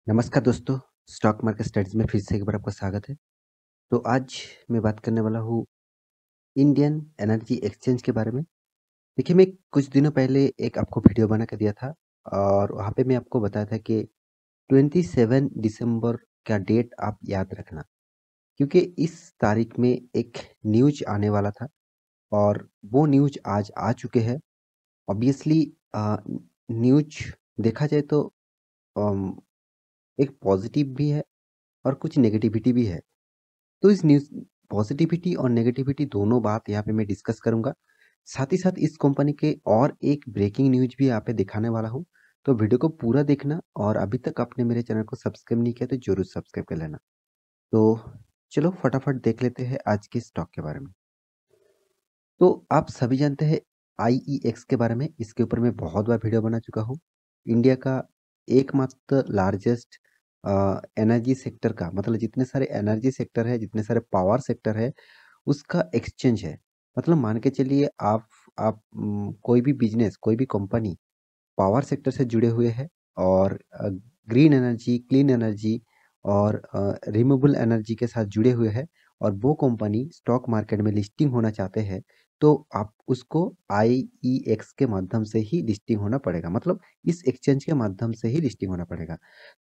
नमस्कार दोस्तों, stock market studies में फिर से एक बार आपका स्वागत है। तो आज मैं बात करने वाला हूँ इंडियन एनर्जी एक्सचेंज के बारे में। देखिए, मैं कुछ दिनों पहले एक आपको वीडियो बना के दिया था और वहाँ पे मैं आपको बताया था कि 27 दिसंबर का डेट आप याद रखना, क्योंकि इस तारीख में एक न्यूज आने वाला था और वो न्यूज आज आ चुके हैं। ऑब्वियसली न्यूज देखा जाए तो अम, एक पॉजिटिव भी है और कुछ नेगेटिविटी भी है। तो इस न्यूज़ पॉजिटिविटी और नेगेटिविटी दोनों बात यहाँ पे मैं डिस्कस करूँगा। साथ ही साथ इस कंपनी के और एक ब्रेकिंग न्यूज़ भी यहाँ पे दिखाने वाला हूँ। तो वीडियो को पूरा देखना और अभी तक आपने मेरे चैनल को सब्सक्राइब नहीं किया तो ज़रूर सब्सक्राइब कर लेना। तो चलो फटाफट देख लेते हैं आज के स्टॉक के बारे में। तो आप सभी जानते हैं आईईएक्स के बारे में, इसके ऊपर मैं बहुत बार वीडियो बना चुका हूँ। इंडिया का एकमात्र लार्जेस्ट एनर्जी सेक्टर का मतलब जितने सारे एनर्जी सेक्टर है, जितने सारे पावर सेक्टर है, उसका एक्सचेंज है। मतलब मान के चलिए आप कोई भी बिजनेस, कोई भी कंपनी पावर सेक्टर से जुड़े हुए हैं और ग्रीन एनर्जी, क्लीन एनर्जी और रिन्यूएबल एनर्जी के साथ जुड़े हुए हैं और वो कंपनी स्टॉक मार्केट में लिस्टिंग होना चाहते हैं, तो आप उसको आईईएक्स के माध्यम से ही लिस्टिंग होना पड़ेगा। मतलब इस एक्सचेंज के माध्यम से ही लिस्टिंग होना पड़ेगा।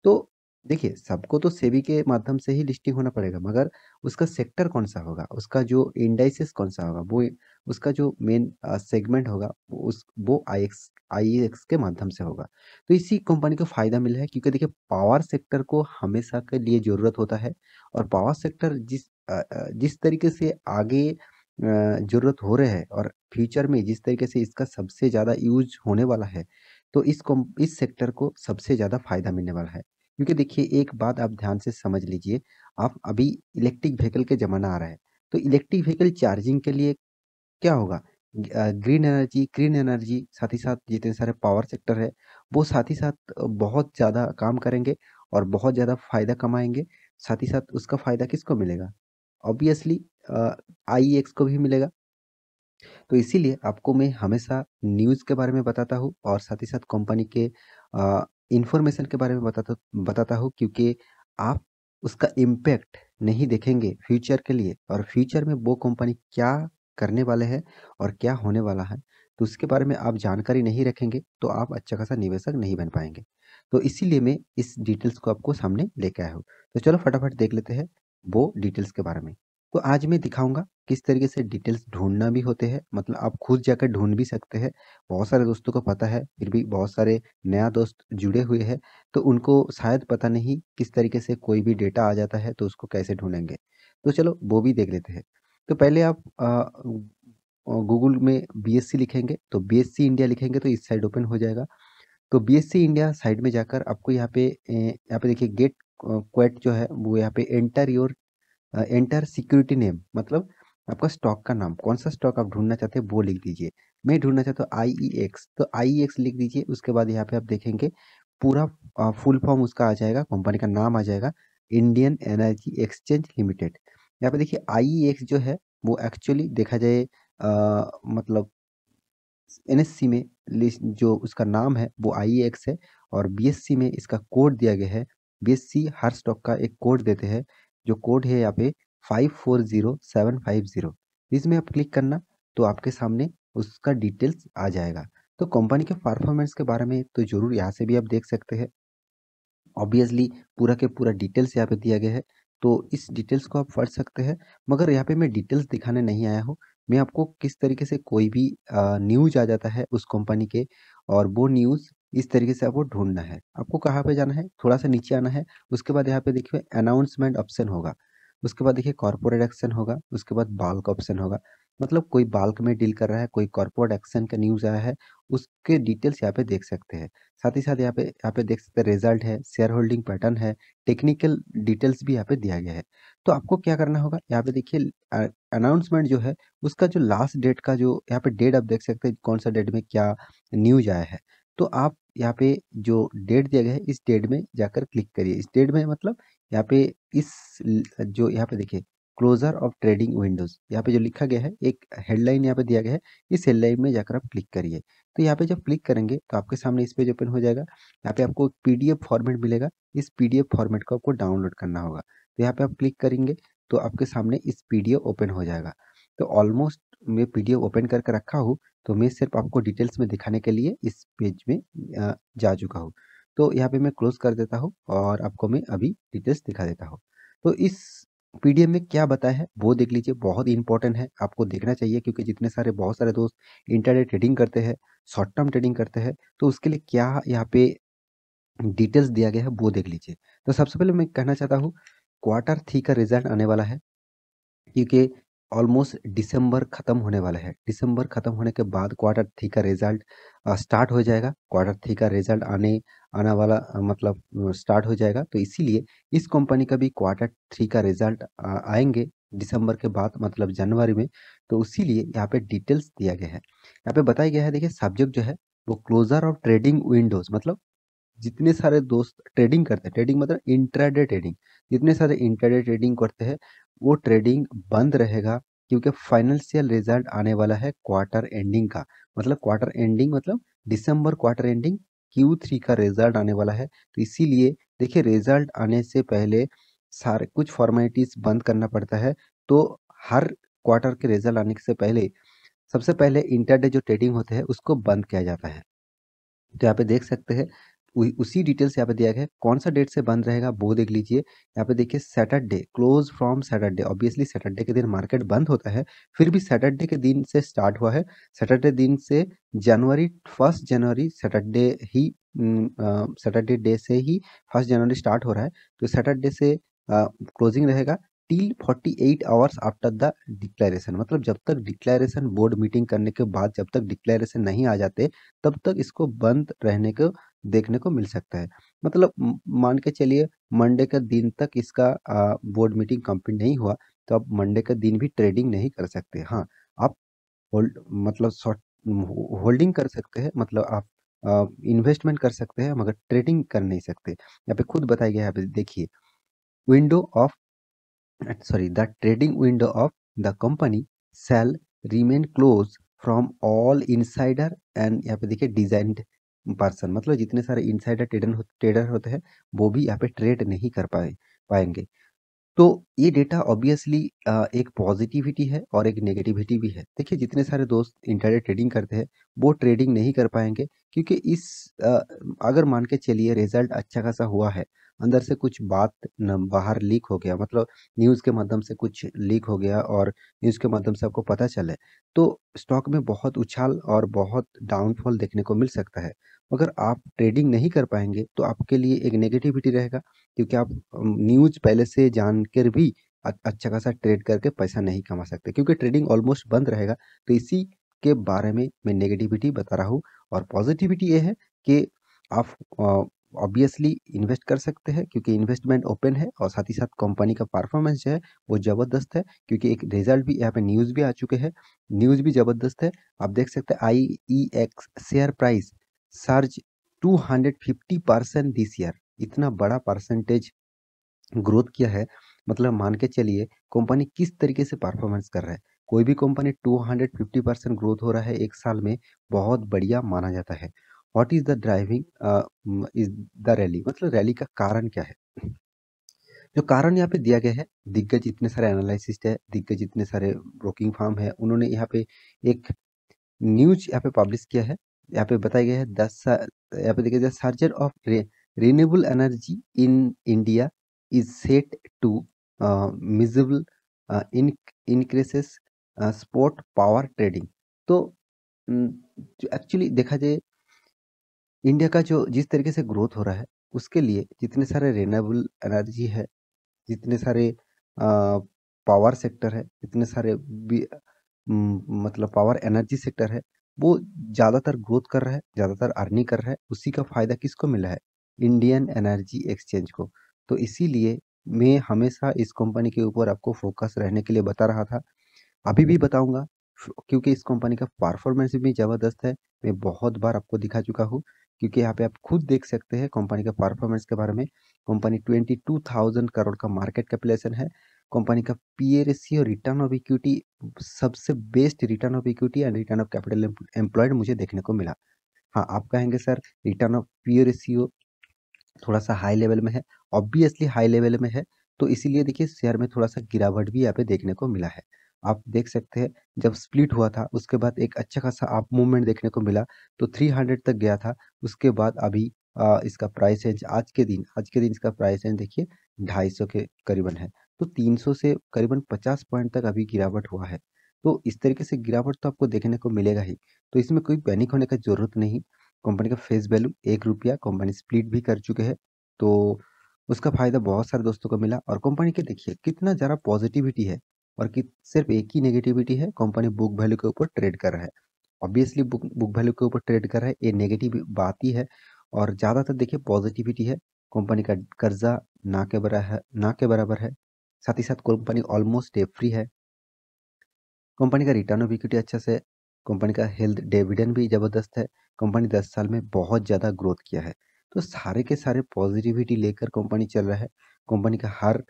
तो देखिए, सबको तो सेबी के माध्यम से ही लिस्टिंग होना पड़ेगा, मगर उसका सेक्टर कौन सा होगा, उसका जो इंडाइसेस कौन सा होगा, वो उसका जो मेन सेगमेंट होगा वो आईईएक्स के माध्यम से होगा। तो इसी कंपनी को फायदा मिला है, क्योंकि देखिए पावर सेक्टर को हमेशा के लिए जरूरत होता है और पावर सेक्टर जिस तरीके से आगे जरूरत हो रहे हैं और फ्यूचर में जिस तरीके से इसका सबसे ज़्यादा यूज होने वाला है, तो इस सेक्टर को सबसे ज़्यादा फायदा मिलने वाला है। क्योंकि देखिए, एक बात आप ध्यान से समझ लीजिए, आप अभी इलेक्ट्रिक व्हीकल के ज़माना आ रहा है, तो इलेक्ट्रिक व्हीकल चार्जिंग के लिए क्या होगा? ग्रीन एनर्जी, क्लीन एनर्जी, साथ ही साथ जितने सारे पावर सेक्टर है, वो साथ ही साथ बहुत ज़्यादा काम करेंगे और बहुत ज़्यादा फ़ायदा कमाएँगे। साथ ही साथ उसका फ़ायदा किसको मिलेगा? ऑब्वियसली आईईएक्स को भी मिलेगा। तो इसीलिए आपको मैं हमेशा न्यूज़ के बारे में बताता हूँ और साथ ही साथ कंपनी के इंफॉर्मेशन के बारे में बताता हूँ, क्योंकि आप उसका इम्पैक्ट नहीं देखेंगे फ्यूचर के लिए और फ्यूचर में वो कंपनी क्या करने वाले हैं और क्या होने वाला है, तो उसके बारे में आप जानकारी नहीं रखेंगे तो आप अच्छा खासा निवेशक नहीं बन पाएंगे। तो इसीलिए मैं इस डिटेल्स को आपको सामने लेके आया हूँ। तो चलो फटाफट देख लेते हैं वो डिटेल्स के बारे में। तो आज मैं दिखाऊंगा किस तरीके से डिटेल्स ढूंढना भी होते हैं, मतलब आप खुद जाकर ढूंढ भी सकते हैं। बहुत सारे दोस्तों को पता है, फिर भी बहुत सारे नया दोस्त जुड़े हुए हैं, तो उनको शायद पता नहीं किस तरीके से कोई भी डेटा आ जाता है तो उसको कैसे ढूंढेंगे। तो चलो वो भी देख लेते हैं। तो पहले आप गूगल में बीएससी लिखेंगे, तो बीएससी इंडिया लिखेंगे तो इस साइड ओपन हो जाएगा। तो बीएससी इंडिया साइड में जाकर आपको यहाँ पे देखिए गेट क्वेट जो है वो यहाँ पे एंटर सिक्योरिटी नेम, मतलब आपका स्टॉक का नाम, कौन सा स्टॉक आप ढूंढना चाहते हैं वो लिख दीजिए। मैं ढूंढना चाहता हूँ आईईएक्स, तो आईईएक्स लिख दीजिए। उसके बाद यहाँ पे आप देखेंगे पूरा फुल फॉर्म उसका आ जाएगा, कंपनी का नाम आ जाएगा, इंडियन एनर्जी एक्सचेंज लिमिटेड। यहाँ पे देखिए आईईएक्स जो है वो एक्चुअली देखा जाए मतलब एनएससी में लिस्ट जो उसका नाम है वो आईईएक्स है और बीएससी में इसका कोड दिया गया है। बीएससी हर स्टॉक का एक कोड देते हैं, जो कोड है यहाँ पे 540750। इसमें आप क्लिक करना तो आपके सामने उसका डिटेल्स आ जाएगा। तो कंपनी के परफॉर्मेंस के बारे में तो जरूर यहाँ से भी आप देख सकते हैं। ऑब्वियसली पूरा के पूरा डिटेल्स यहाँ पे दिया गया है, तो इस डिटेल्स को आप पढ़ सकते हैं। मगर यहाँ पे मैं डिटेल्स दिखाने नहीं आया हूँ। मैं आपको किस तरीके से कोई भी न्यूज आ जाता है उस कंपनी के, और वो न्यूज इस तरीके से आपको ढूंढना है। आपको कहाँ पे जाना है, थोड़ा सा नीचे आना है। उसके बाद यहाँ पे देखिए अनाउंसमेंट ऑप्शन होगा, उसके बाद देखिए कॉर्पोरेट एक्शन होगा, उसके बाद बाल्क ऑप्शन होगा। मतलब कोई बाल्क में डील कर रहा है, कोई कॉर्पोरेट एक्शन का न्यूज आया है, उसके डिटेल्स यहाँ पे देख सकते हैं। साथ ही साथ यहाँ पे देख सकते हैं रिजल्ट है, शेयर होल्डिंग पैटर्न है, टेक्निकल डिटेल्स भी यहाँ पे दिया गया है। तो आपको क्या करना होगा, यहाँ पे देखिए अनाउंसमेंट जो है उसका जो लास्ट डेट का जो यहाँ पे डेट आप देख सकते हैं, कौन सा डेट में क्या न्यूज आया है। तो आप यहाँ पे जो डेट दिया गया है इस डेट में जाकर क्लिक करिए। इस डेट में मतलब यहाँ पे जो यहाँ पे देखिए क्लोजर ऑफ ट्रेडिंग विंडोज, यहाँ पे जो लिखा गया है एक हेडलाइन यहाँ पे दिया गया है, इस हेडलाइन में जाकर आप क्लिक करिए। तो यहाँ पे जब क्लिक करेंगे तो आपके सामने इस पेज ओपन हो जाएगा। यहाँ पे आपको पीडीएफ फॉर्मेट मिलेगा, इस पीडीएफ फॉर्मेट को आपको डाउनलोड करना होगा। तो यहाँ पे आप क्लिक करेंगे तो आपके सामने इस पीडीएफ ओपन हो जाएगा। तो ऑलमोस्ट मैं पीडीएफ ओपन करके रखा हूँ, तो मैं सिर्फ आपको डिटेल्स में दिखाने के लिए इस पेज में जा चुका हूँ। तो यहाँ पे मैं क्लोज कर देता हूँ और आपको मैं अभी डिटेल्स दिखा देता हूँ। तो इस पीडीएफ में क्या बताया है वो देख लीजिए, बहुत इंपॉर्टेंट है, आपको देखना चाहिए, क्योंकि जितने सारे बहुत सारे दोस्त इंटरडे ट्रेडिंग करते हैं, शॉर्ट टर्म ट्रेडिंग करते हैं, तो उसके लिए क्या यहाँ पे डिटेल्स दिया गया है वो देख लीजिए। तो सबसे पहले मैं कहना चाहता हूँ, क्वार्टर 3 का रिजल्ट आने वाला है, क्योंकि ऑलमोस्ट दिसंबर खत्म होने वाला है। दिसंबर खत्म होने के बाद क्वार्टर 3 का रिजल्ट स्टार्ट हो जाएगा। क्वार्टर 3 का रिजल्ट आने वाला मतलब स्टार्ट हो जाएगा। तो इसीलिए इस कंपनी का भी क्वार्टर 3 का रिजल्ट आएंगे दिसंबर के बाद, मतलब जनवरी में। तो इसीलिए यहाँ पे डिटेल्स दिया गया है। यहाँ पे बताया गया है, देखिए सब्जेक्ट जो है वो क्लोजर ऑफ ट्रेडिंग विंडोज, मतलब जितने सारे दोस्त ट्रेडिंग करते हैं, ट्रेडिंग मतलब इंट्राडे ट्रेडिंग, जितने सारे इंट्राडे ट्रेडिंग करते हैं वो ट्रेडिंग बंद रहेगा, क्योंकि फाइनेंशियल रिजल्ट आने वाला है क्वार्टर एंडिंग का। मतलब क्वार्टर एंडिंग मतलब दिसंबर क्वार्टर एंडिंग Q3 का रिजल्ट आने वाला है। तो इसीलिए देखिए, रिजल्ट आने से पहले सारे कुछ फॉर्मेलिटीज बंद करना पड़ता है। तो हर क्वार्टर के रिजल्ट आने से पहले सबसे पहले इंटरडे जो ट्रेडिंग होते हैं उसको बंद किया जाता है। तो यहाँ पे देख सकते हैं, उसी डिटेल्स यहाँ पे दिया गया है, कौन सा डेट से बंद रहेगा वो देख लीजिए। यहाँ पे देखिए Saturday, close from Saturday, obviously Saturday के दिन मार्केट बंद होता है, फिर भी सैटरडे के दिन से स्टार्ट हुआ है। सैटरडे दिन से जनवरी 1 जनवरी सैटरडे ही, सैटरडे डे से ही 1 जनवरी स्टार्ट हो रहा है। तो सैटरडे से क्लोजिंग रहेगा till 48 hours after the declaration, मतलब जब तक डिक्लेरेशन, बोर्ड मीटिंग करने के बाद जब तक डिक्लेरेशन नहीं आ जाते तब तक इसको बंद रहने को देखने को मिल सकता है। मतलब मान के चलिए मंडे का दिन तक इसका बोर्ड मीटिंग कंप्लीट नहीं हुआ, तो आप मंडे का दिन भी ट्रेडिंग नहीं कर सकते। हाँ, आप होल्ड मतलब शॉर्ट होल्डिंग कर सकते हैं, मतलब आप इन्वेस्टमेंट कर सकते हैं, मगर ट्रेडिंग कर नहीं सकते। यहाँ पे खुद बताया गया है, यहाँ पे देखिए, window of the trading window of the company shall remain closed from all insider and यहाँ पे देखिए डिजाइंड पर्सन, मतलब जितने सारे इनसाइडर ट्रेडर होते हैं वो भी यहाँ पे ट्रेड नहीं कर पाएंगे। तो ये डेटा ऑब्वियसली एक पॉजिटिविटी है और एक नेगेटिविटी भी है। देखिए, जितने सारे दोस्त इंटरडे ट्रेडिंग करते हैं वो ट्रेडिंग नहीं कर पाएंगे, क्योंकि अगर मान के चलिए रिजल्ट अच्छा खासा हुआ है, अंदर से कुछ बात बाहर लीक हो गया, मतलब न्यूज़ के माध्यम से कुछ लीक हो गया और न्यूज़ के माध्यम से आपको पता चले, तो स्टॉक में बहुत उछाल और बहुत डाउनफॉल देखने को मिल सकता है। अगर आप ट्रेडिंग नहीं कर पाएंगे तो आपके लिए एक नेगेटिविटी रहेगा, क्योंकि आप न्यूज़ पहले से जानकर भी अच्छा खासा ट्रेड करके पैसा नहीं कमा सकते, क्योंकि ट्रेडिंग ऑलमोस्ट बंद रहेगा। तो इसी के बारे में मैं नेगेटिविटी बता रहा हूँ। और पॉजिटिविटी ये है कि आप ऑब्वियसली इन्वेस्ट कर सकते हैं, क्योंकि इन्वेस्टमेंट ओपन है, और साथ ही साथ कंपनी का परफॉर्मेंस जो है वो ज़बरदस्त है, क्योंकि एक रिजल्ट भी यहाँ पे न्यूज़ भी आ चुके हैं, न्यूज़ भी ज़बरदस्त है। आप देख सकते हैं IEX share price surge 250% this year, इतना बड़ा परसेंटेज ग्रोथ किया है। मतलब मान के चलिए कंपनी किस तरीके से परफॉर्मेंस कर रहा है। कोई भी कंपनी 250% ग्रोथ हो रहा है एक साल में, बहुत बढ़िया माना जाता है। What is the driving is the rally, मतलब रैली का कारण क्या है। जो कारण यहाँ पे दिया गया है, दिग्गज इतने सारे एनालिसिस्ट है, दिग्गज इतने सारे ब्रोकिंग फर्म है, उन्होंने यहाँ पे एक न्यूज यहाँ पे पब्लिश किया है। यहाँ पे बताया गया है यहाँ पे देखिए, the surge of renewable energy in India is set to measurable in increases spot power trading. तो जो एक्चुअली देखा जाए, इंडिया का जो जिस तरीके से ग्रोथ हो रहा है, उसके लिए जितने सारे रिन्यूएबल एनर्जी है, जितने सारे पावर सेक्टर है, जितने सारे मतलब पावर एनर्जी सेक्टर है, वो ज़्यादातर ग्रोथ कर रहा है, ज़्यादातर अर्निंग कर रहा है। उसी का फायदा किसको मिला है? इंडियन एनर्जी एक्सचेंज को। तो इसीलिए मैं हमेशा इस कंपनी के ऊपर आपको फोकस रहने के लिए बता रहा था, अभी भी बताऊंगा, क्योंकि इस कंपनी का परफॉर्मेंस भी ज़बरदस्त है। मैं बहुत बार आपको दिखा चुका हूँ, क्योंकि यहाँ पे आप खुद देख सकते हैं कंपनी का परफॉर्मेंस के बारे में। कंपनी 22,000 करोड़ का मार्केट कैपिटलाइजेशन है, कंपनी का पीए रेशियो, रिटर्न ऑफ इक्विटी, सबसे best return of equity and return of capital employed मुझे देखने को मिला। हाँ, आप कहेंगे sir return of PA ratio थोड़ा-सा हाई लेवल में है, ऑब्वियसली हाई लेवल में है, तो इसीलिए देखिए शेयर में थोड़ा-सा गिरावट भी यहाँ पे देखने को मिला है। आप देख सकते हैं जब स्प्लिट हुआ था उसके बाद एक अच्छा खासा अप मूवमेंट देखने को मिला, तो 300 तक गया था। उसके बाद अभी इसका प्राइस रेंज आज के दिन इसका प्राइस रेंज देखिए 250 के करीबन है। तो 300 से करीबन 50 पॉइंट तक अभी गिरावट हुआ है। तो इस तरीके से गिरावट तो आपको देखने को मिलेगा ही, तो इसमें कोई पैनिक होने का ज़रूरत नहीं। कंपनी का फेस वैल्यू ₹1, कंपनी स्प्लिट भी कर चुके हैं, तो उसका फ़ायदा बहुत सारे दोस्तों को मिला। और कंपनी के देखिए कितना ज़्यादा पॉजिटिविटी है और कि सिर्फ एक ही नेगेटिविटी है, कंपनी बुक वैल्यू के ऊपर ट्रेड कर रहा है। ऑब्वियसली बुक बुक वैल्यू के ऊपर ट्रेड कर रहा है, ये नेगेटिव बात ही है। और ज़्यादातर देखिए पॉजिटिविटी है, कंपनी का कर्जा ना के बराबर है, साथ ही साथ कंपनी ऑलमोस्ट डेट फ्री है। कंपनी का रिटर्न ऑफ इक्विटी अच्छा से, कंपनी का हेल्थ डिविडेंड भी ज़बरदस्त है, कंपनी 10 साल में बहुत ज़्यादा ग्रोथ किया है। तो सारे के सारे पॉजिटिविटी लेकर कंपनी चल रहा है। कंपनी का हर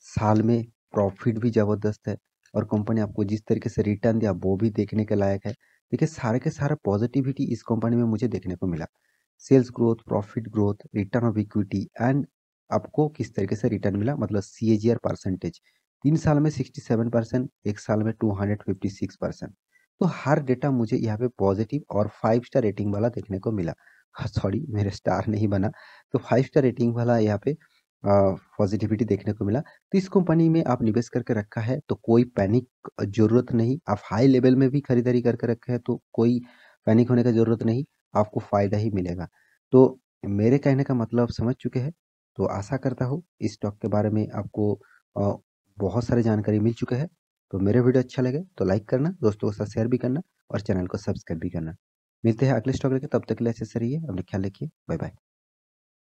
साल में प्रॉफिट भी ज़बरदस्त है और कंपनी आपको जिस तरीके से रिटर्न दिया वो भी देखने के लायक है। देखिए सारे के सारा पॉजिटिविटी इस कंपनी में मुझे देखने को मिला। Sales growth, profit growth, return of equity and आपको किस तरीके से रिटर्न मिला, मतलब सीएजीआर परसेंटेज 3 साल में 67%, 1 साल में 256%। तो हर डेटा मुझे यहाँ पे पॉजिटिव और 5 स्टार रेटिंग वाला देखने को मिला। हाँ, सॉरी मेरे स्टार नहीं बना, तो 5 स्टार रेटिंग वाला यहाँ पे पॉजिटिविटी देखने को मिला। तो इस कंपनी में आप निवेश करके रखा है तो कोई पैनिक ज़रूरत नहीं। आप हाई लेवल में भी खरीदारी करके रखे हैं तो कोई पैनिक होने का ज़रूरत नहीं, आपको फ़ायदा ही मिलेगा। तो मेरे कहने का मतलब आप समझ चुके हैं। तो आशा करता हूँ इस स्टॉक के बारे में आपको अ, बहुत सारी जानकारी मिल चुका है। तो मेरा वीडियो अच्छा लगे तो लाइक करना, दोस्तों के साथ शेयर भी करना और चैनल को सब्सक्राइब भी करना। मिलते हैं अगले स्टॉक लेके, तब तक के लिए अच्छे से रहिए, अपना ख्याल रखिए, बाय बाय।